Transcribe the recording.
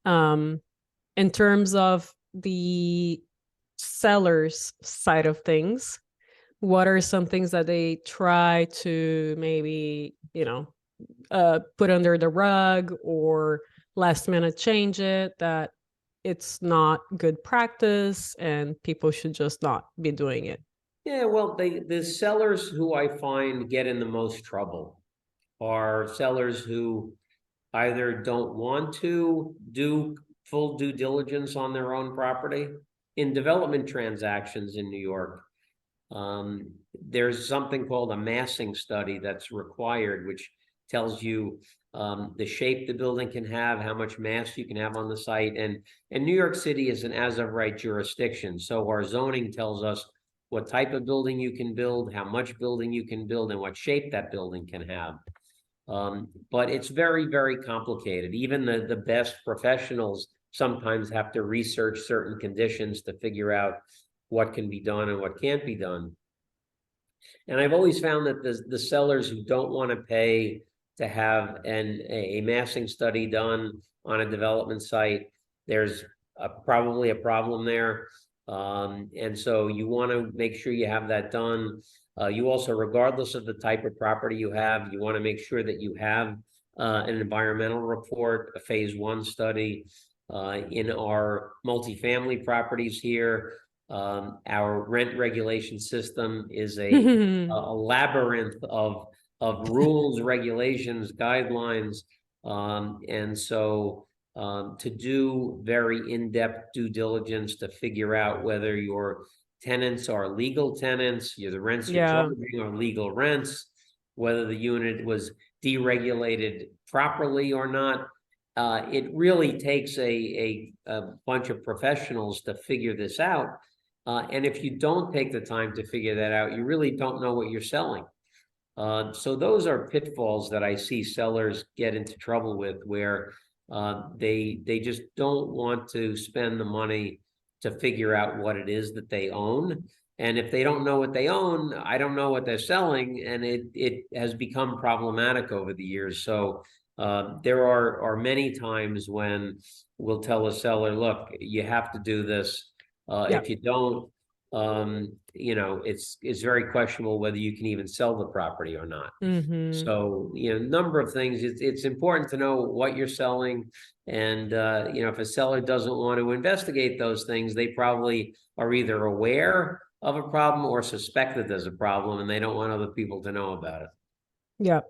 In terms of the seller's side of things, what are some things that they try to maybe, put under the rug or last minute change it, that it's not good practice and people should just not be doing it? Yeah, well, the sellers who I find get in the most trouble are sellers who either don't want to do full due diligence on their own property. In development transactions in New York, there's something called a massing study that's required, which tells you the shape the building can have, how much mass you can have on the site. And New York City is an as of right jurisdiction. So our zoning tells us what type of building you can build, how much building you can build, and what shape that building can have. But it's very, very complicated. Even the best professionals sometimes have to research certain conditions to figure out what can be done and what can't be done. And I've always found that the sellers who don't want to pay to have a massing study done on a development site, there's probably a problem there. And so you want to make sure you have that done. You also, regardless of the type of property you have, you want to make sure that you have an environmental report, a phase 1 study. In our multifamily properties here, our rent regulation system is a labyrinth of rules, regulations, guidelines. And so to do very in-depth due diligence to figure out whether your tenants are legal tenants, the rents you're charging are legal rents, whether the unit was deregulated properly or not. It really takes a bunch of professionals to figure this out. And if you don't take the time to figure that out, you really don't know what you're selling. So those are pitfalls that I see sellers get into trouble with, where they just don't want to spend the money to figure out what it is that they own. And if they don't know what they own, I don't know what they're selling, and it has become problematic over the years. So there are many times when we'll tell a seller, look, you have to do this. If you don't, it's very questionable whether you can even sell the property or not. So, number of things. It's important to know what you're selling. And, if a seller doesn't want to investigate those things, they probably are either aware of a problem or suspect that there's a problem, and they don't want other people to know about it. Yeah.